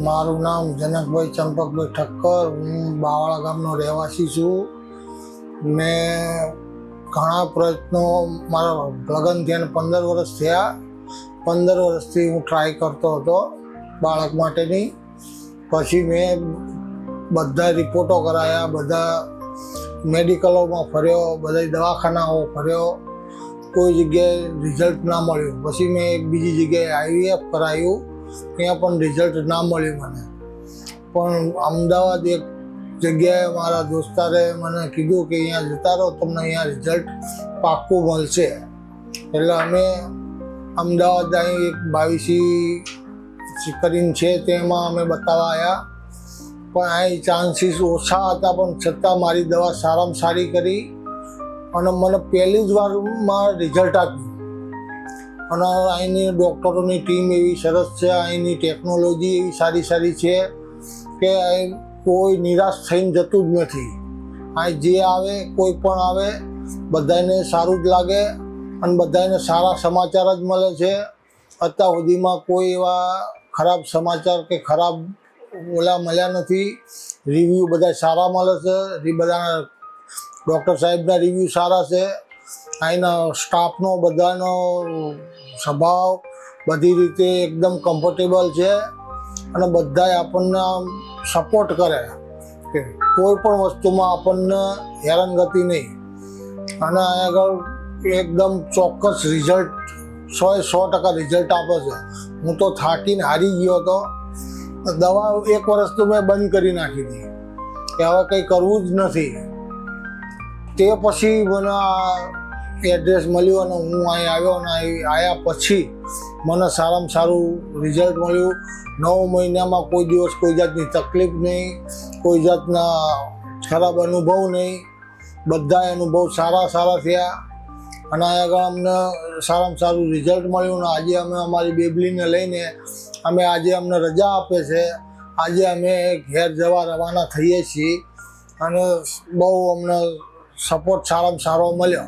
મારું નામ જનકભાઈ ચંપકભાઈ ઠક્કર. હું બાવાળા ગામનો રહેવાસી છું. મેં ઘણા પ્રયત્નો, મારા લગ્ન થયા 15 વર્ષ થયા. 15 વર્ષથી હું ટ્રાય કરતો હતો બાળક માટેની. પછી મેં બધા રિપોર્ટો કરાયા, બધા મેડિકલોમાં ફર્યો, બધા દવાખાનાઓ ફર્યો, કોઈ જગ્યાએ રિઝલ્ટ ના મળ્યું. પછી મેં એક બીજી જગ્યાએ IVF કરાયું, ત્યાં પણ રિઝલ્ટ ના મળ્યું મને. પણ અમદાવાદ એક જગ્યાએ મારા દોસ્તારે મને કીધું કે અહીંયા જતા રહો, તમને અહીંયા રિઝલ્ટ પાક્કું મળશે. એટલે અમે અમદાવાદ અહીં એક ભાવિસી કરીને છે તેમાં અમે બતાવવા આવ્યા. પણ અહીં ચાન્સીસ ઓછા હતા, પણ છતાં મારી દવા સારામાં સારી કરી અને મને પહેલી જ વારમાં રિઝલ્ટ આપ્યું. અને અહીંની ડૉક્ટરોની ટીમ એવી સરસ છે, અહીંની ટેકનોલોજી એવી સારી છે કે અહીં કોઈ નિરાશ થઈને જતું જ નથી. અહીં જે આવે, કોઈ પણ આવે, બધાને સારું જ લાગે અને બધાને સારા સમાચાર જ મળે છે. અત્યાર સુધીમાં કોઈ એવા ખરાબ સમાચાર કે ખરાબ મળ્યા નથી. રિવ્યૂ બધા સારા મળે છે, બધા ડૉક્ટર સાહેબના રિવ્યૂ સારા છે. અહીંના સ્ટાફનો બધાનો સ્વભાવ બધી રીતે એકદમ કમ્ફર્ટેબલ છે અને બધાએ આપણને સપોર્ટ કરે કે કોઈ પણ વસ્તુમાં આપણને હેરાનગતિ નહીં. અને અહીં આગળ એકદમ ચોક્કસ રિઝલ્ટ 100% રિઝલ્ટ આપે છે. હું તો થાકીને હારી ગયો હતો. દવા 1 વર્ષ તો મેં બંધ કરી નાખી હતી કે હવે કંઈ કરવું જ નથી. તે પછી મને આ એડ્રેસ મળ્યું અને હું અહીં આવ્યો અને આવ્યા પછી મને સારામાં સારું રિઝલ્ટ મળ્યું. 9 મહિનામાં કોઈ દિવસ કોઈ જાતની તકલીફ નહીં, કોઈ જાતના ખરાબ અનુભવ નહીં. બધા અનુભવ સારા થયા અને આગળ અમને સારામાં સારું રિઝલ્ટ મળ્યું. અને આજે અમે અમારી બેબલીને લઈને આજે અમને રજા આપે છે. આજે અમે ઘેર જવા રવાના થઈએ છીએ અને બહુ અમને સપોર્ટ સારામાં સારો મળ્યો.